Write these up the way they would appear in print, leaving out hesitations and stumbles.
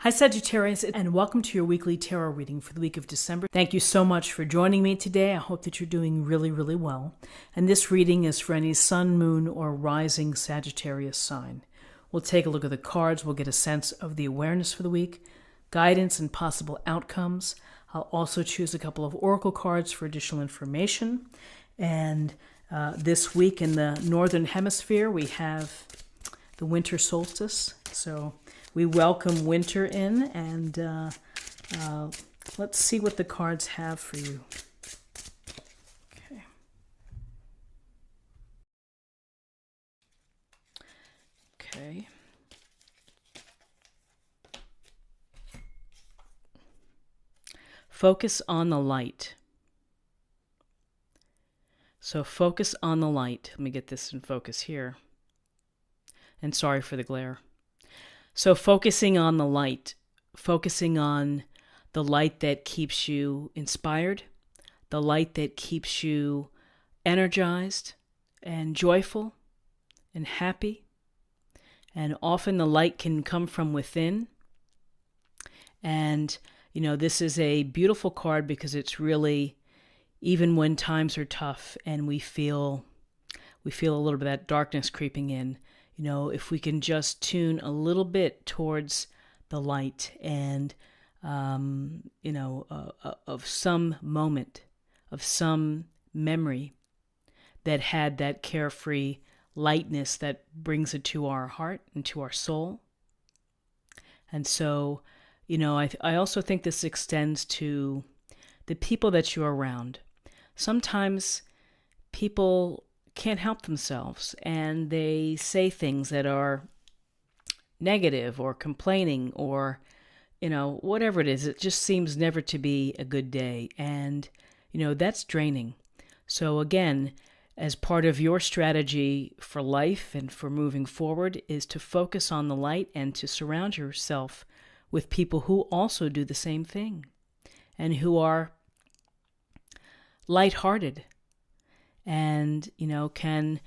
Hi Sagittarius, and welcome to your weekly tarot reading for the week of December. Thank you so much for joining me today. I hope that you're doing really, really well. And this reading is for any sun, moon, or rising Sagittarius sign. We'll take a look at the cards. We'll get a sense of the awareness for the week, guidance, and possible outcomes. I'll also choose a couple of oracle cards for additional information. And this week in the Northern Hemisphere, we have the winter solstice. So we welcome winter in, and let's see what the cards have for you. Okay. Okay. Focus on the light. So focus on the light. Let me get this in focus here. And sorry for the glare. So focusing on the light, focusing on the light that keeps you inspired, the light that keeps you energized and joyful and happy. And often the light can come from within. And, you know, this is a beautiful card because it's really, even when times are tough and we feel a little bit of that darkness creeping in, you know, if we can just tune a little bit towards the light and, of some moment, of some memory that had that carefree lightness that brings it to our heart and to our soul. And so, you know, I also think this extends to the people that you're around. Sometimes people can't help themselves and they say things that are negative or complaining or, you know, whatever it is. It just seems never to be a good day. And, you know, that's draining. So again, as part of your strategy for life and for moving forward is to focus on the light and to surround yourself with people who also do the same thing and who are lighthearted and, you know, can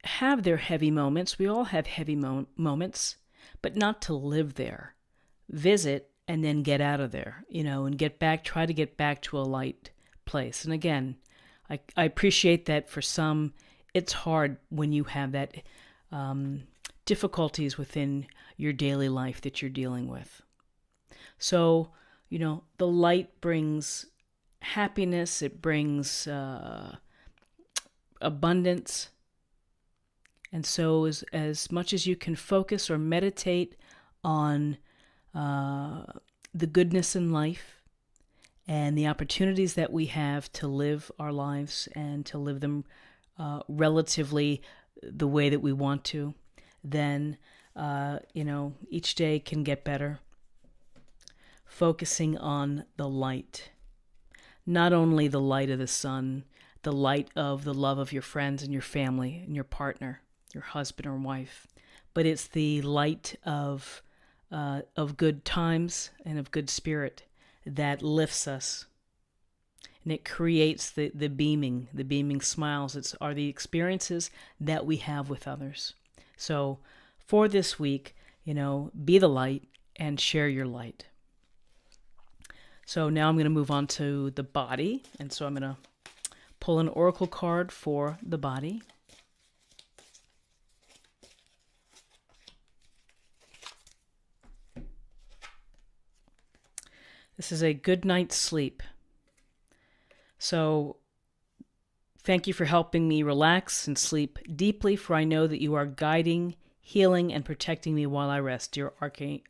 have their heavy moments. We all have heavy moments, but not to live there. Visit and then get out of there, you know, and try to get back to a light place. And again, I appreciate that for some, it's hard when you have that difficulties within your daily life that you're dealing with. So, you know, the light brings happiness, it brings abundance. And so as much as you can focus or meditate on the goodness in life and the opportunities that we have to live our lives and to live them relatively the way that we want to, then, you know, each day can get better. Focusing on the light. Not only the light of the sun, the light of the love of your friends and your family and your partner, your husband or wife, but it's the light of good times and of good spirit that lifts us, and it creates the beaming smiles. Are the experiences that we have with others. So for this week, you know, be the light and share your light. So now I'm going to move on to the body. And so I'm going to pull an oracle card for the body. This is a good night's sleep. So thank you for helping me relax and sleep deeply, for I know that you are guiding, healing, and protecting me while I rest, dear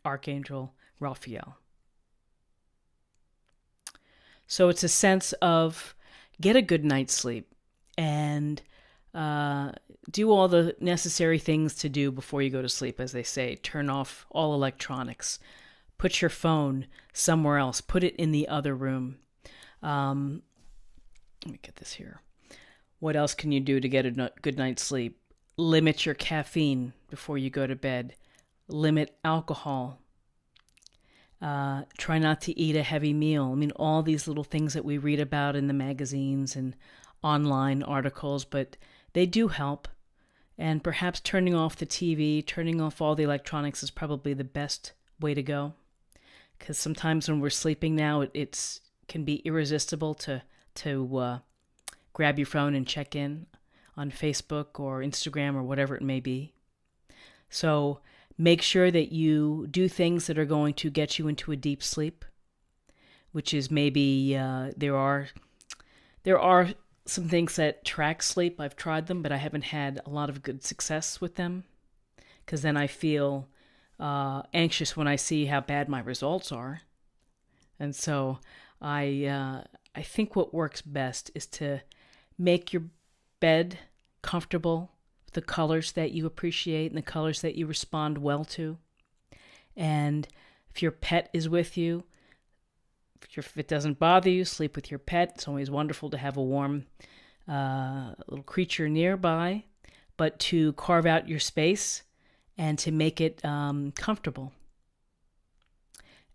Archangel Raphael. So it's a sense of get a good night's sleep and do all the necessary things to do before you go to sleep, as they say. Turn off all electronics. Put your phone somewhere else. Put it in the other room. Let me get this here. What else can you do to get a good night's sleep? Limit your caffeine before you go to bed. Limit alcohol. Try not to eat a heavy meal. I mean, all these little things that we read about in the magazines and online articles, but they do help. And perhaps turning off the TV, turning off all the electronics is probably the best way to go. Because sometimes when we're sleeping now, it's can be irresistible to grab your phone and check in on Facebook or Instagram or whatever it may be. So make sure that you do things that are going to get you into a deep sleep, which is maybe there are some things that track sleep. I've tried them, but I haven't had a lot of good success with them, because then I feel anxious when I see how bad my results are. And so I think what works best is to make your bed comfortable with the colors that you appreciate and the colors that you respond well to. And if your pet is with you, if it doesn't bother you, sleep with your pet. It's always wonderful to have a warm little creature nearby, but to carve out your space and to make it comfortable.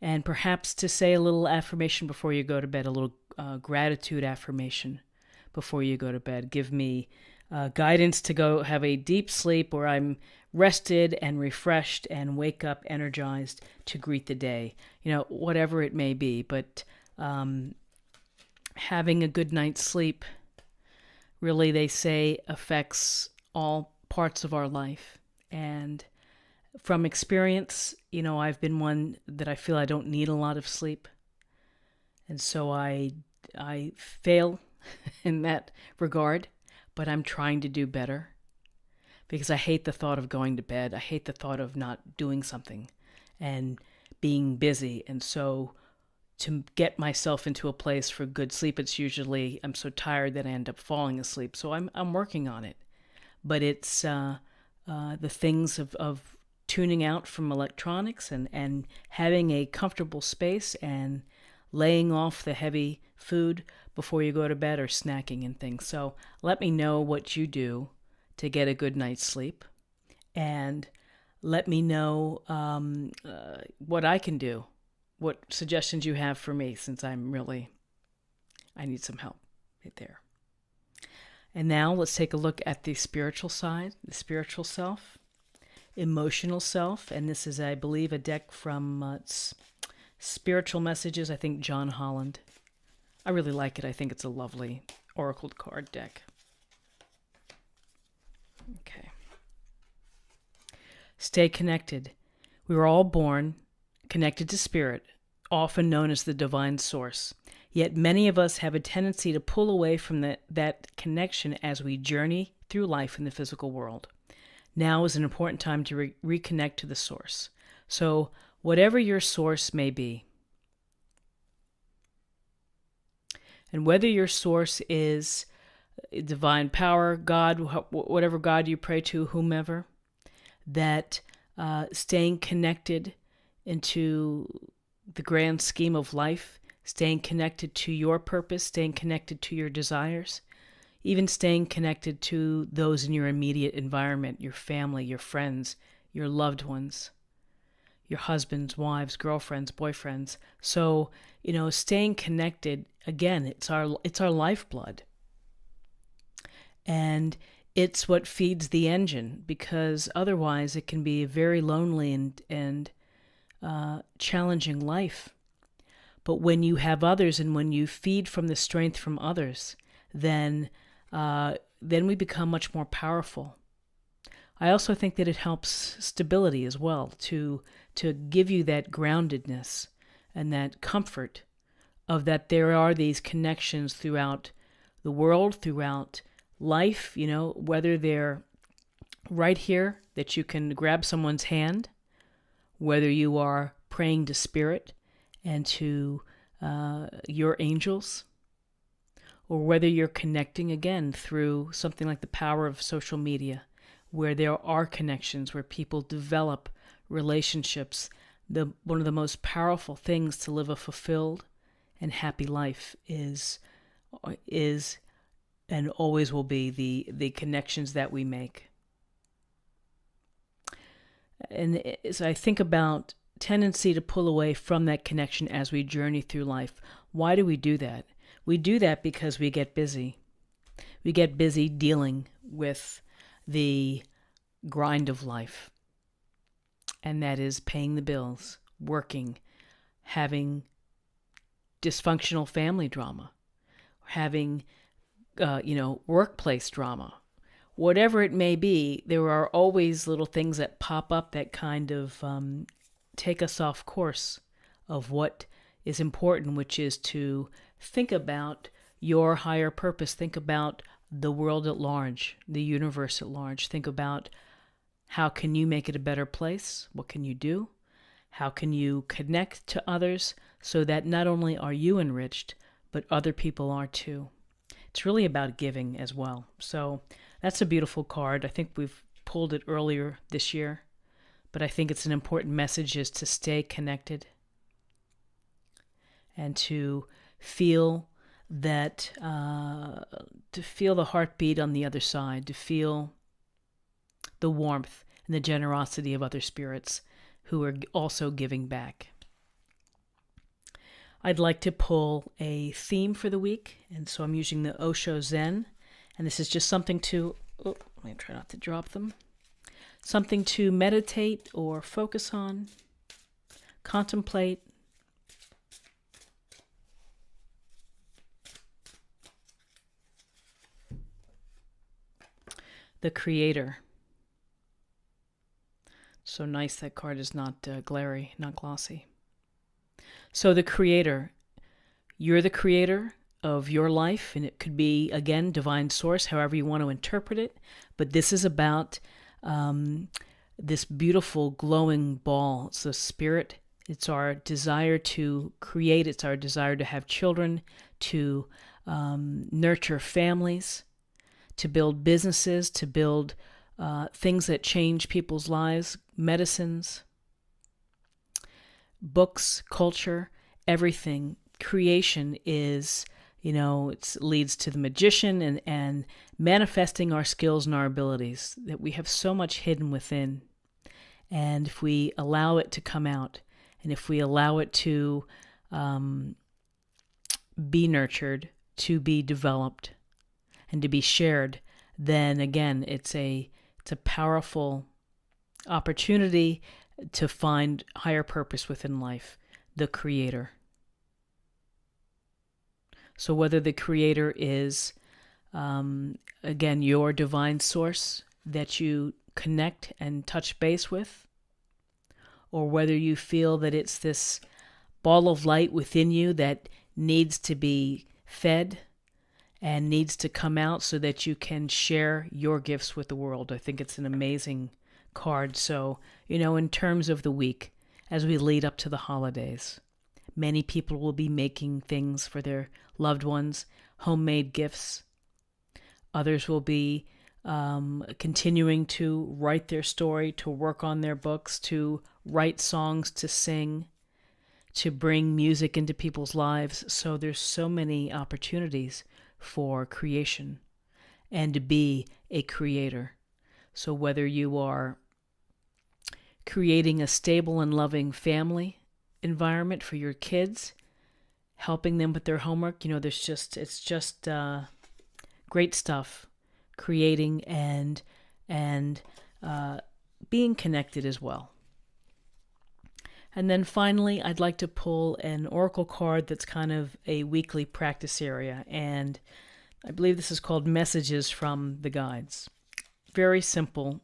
And perhaps to say a little affirmation before you go to bed, a little gratitude affirmation before you go to bed. Give me guidance to go have a deep sleep where I'm rested and refreshed and wake up energized to greet the day. Whatever it may be. But having a good night's sleep really, they say, affects all parts of our life. And from experience, I've been one that I feel I don't need a lot of sleep. And so I fail in that regard, but I'm trying to do better, because I hate the thought of going to bed. I hate the thought of not doing something and being busy. And so to get myself into a place for good sleep, it's usually I'm so tired that I end up falling asleep. So I'm working on it. But it's the things of tuning out from electronics and having a comfortable space and laying off the heavy food before you go to bed or snacking and things. So let me know what you do to get a good night's sleep, and let me know what I can do, what suggestions you have for me, since I need some help right there. And now let's take a look at the spiritual side, the spiritual self, emotional self. And this is, I believe, a deck from Spiritual Messages, I think John Holland. I really like it. I think it's a lovely oracle card deck. Okay. Stay connected. We were all born connected to spirit, often known as the divine source. Yet many of us have a tendency to pull away from that connection as we journey through life in the physical world. Now is an important time to reconnect to the source. So whatever your source may be, and whether your source is divine power, God, whatever God you pray to, whomever, that staying connected into the grand scheme of life, staying connected to your purpose, staying connected to your desires, even staying connected to those in your immediate environment, your family, your friends, your loved ones, your husbands, wives, girlfriends, boyfriends. So, staying connected, again, it's our lifeblood. And it's what feeds the engine, because otherwise it can be a very lonely and challenging life. But when you have others and when you feed from the strength from others, then we become much more powerful. I also think that it helps stability as well, to give you that groundedness and that comfort of that there are these connections throughout the world, throughout life, whether they're right here, that you can grab someone's hand, whether you are praying to spirit and to your angels, or whether you're connecting again through something like the power of social media, where there are connections, where people develop relationships. One of the most powerful things to live a fulfilled and happy life is and always will be the connections that we make. And as I think about tendency to pull away from that connection as we journey through life, why do we do that? We do that because we get busy. We get busy dealing with the grind of life, and that is paying the bills, working, having dysfunctional family drama, having, workplace drama. Whatever it may be, there are always little things that pop up that kind of take us off course of what is important, which is to think about your higher purpose. Think about the world at large, the universe at large. Think about how can you make it a better place? What can you do? How can you connect to others so that not only are you enriched, but other people are too? It's really about giving as well. So that's a beautiful card. I think we've pulled it earlier this year, but I think it's an important message is to stay connected and to feel that, to feel the heartbeat on the other side, to feel the warmth and the generosity of other spirits who are also giving back. I'd like to pull a theme for the week, and so I'm using the Osho Zen, and this is just something to, let me try not to drop them, something to meditate or focus on, contemplate. The Creator. So nice that card is not glary, not glossy. So the Creator, you're the creator of your life, and it could be, again, divine source, however you want to interpret it. But this is about this beautiful glowing ball. It's the spirit. It's our desire to create. It's our desire to have children, to nurture families, to build businesses, to build things that change people's lives, medicines, books, culture, everything. Creation is, it leads to the magician and manifesting our skills and our abilities that we have so much hidden within. And if we allow it to come out, and if we allow it to be nurtured, to be developed, and to be shared, then again, it's a powerful opportunity to find higher purpose within life, the Creator. So whether the Creator is, again, your divine source that you connect and touch base with, or whether you feel that it's this ball of light within you that needs to be fed and needs to come out so that you can share your gifts with the world. I think it's an amazing card. So, in terms of the week, as we lead up to the holidays, many people will be making things for their loved ones, homemade gifts. Others will be continuing to write their story, to work on their books, to write songs, to sing, to bring music into people's lives. So there's so many opportunities for creation and to be a creator. So whether you are creating a stable and loving family environment for your kids, helping them with their homework, it's just great stuff. Creating and being connected as well. And then finally, I'd like to pull an oracle card that's kind of a weekly practice area, and I believe this is called Messages from the Guides. Very simple,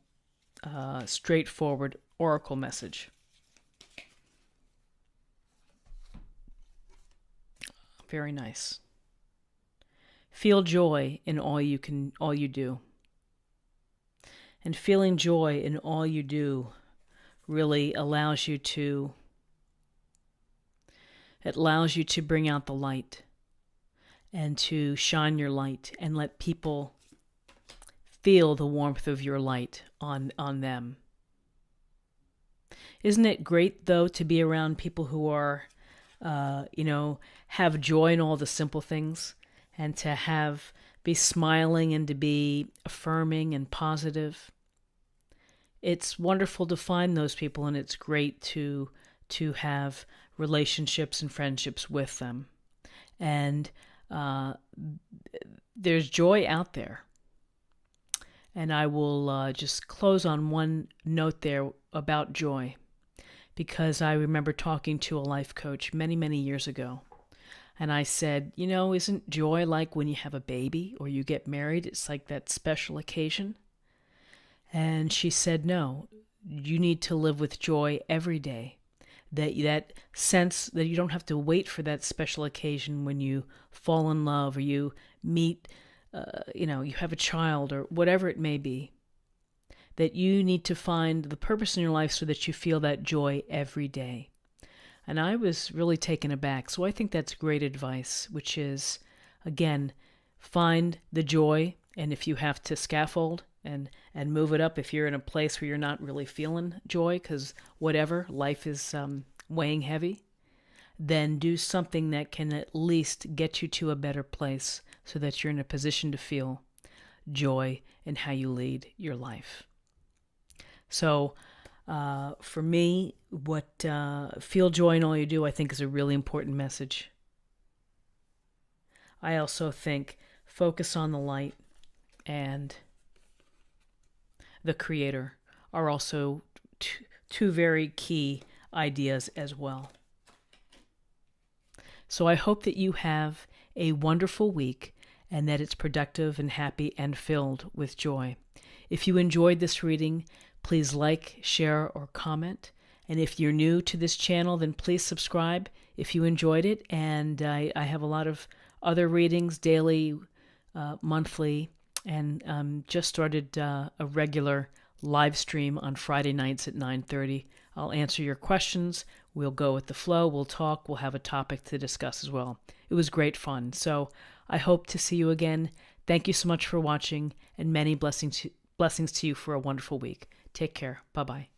straightforward oracle message. Very nice. Feel joy in all you do. And feeling joy in all you do really allows you to bring out the light and to shine your light and let people feel the warmth of your light on them. Isn't it great, though, to be around people who are, have joy in all the simple things, and to be smiling and to be affirming and positive? It's wonderful to find those people, and it's great to have relationships and friendships with them. And there's joy out there. And I will just close on one note there about joy. because I remember talking to a life coach many, many years ago. And I said, isn't joy like when you have a baby or you get married? It's like that special occasion. And she said, no, you need to live with joy every day. That sense that you don't have to wait for that special occasion when you fall in love or you meet, you have a child or whatever it may be. That you need to find the purpose in your life so that you feel that joy every day. And I was really taken aback. So I think that's great advice, which is, again, find the joy. And if you have to scaffold and move it up, if you're in a place where you're not really feeling joy because whatever, life is weighing heavy, then do something that can at least get you to a better place so that you're in a position to feel joy in how you lead your life. So for me, what feel joy in all you do, I think is a really important message. I also think focus on the light and the Creator are also two very key ideas as well. So I hope that you have a wonderful week and that it's productive and happy and filled with joy. If you enjoyed this reading, please like, share, or comment. And if you're new to this channel, then please subscribe if you enjoyed it. And I have a lot of other readings, daily, monthly, and just started a regular live stream on Friday nights at 9:30. I'll answer your questions. We'll go with the flow. We'll talk. We'll have a topic to discuss as well. It was great fun. So I hope to see you again. Thank you so much for watching, and many blessings to you for a wonderful week. Take care. Bye-bye.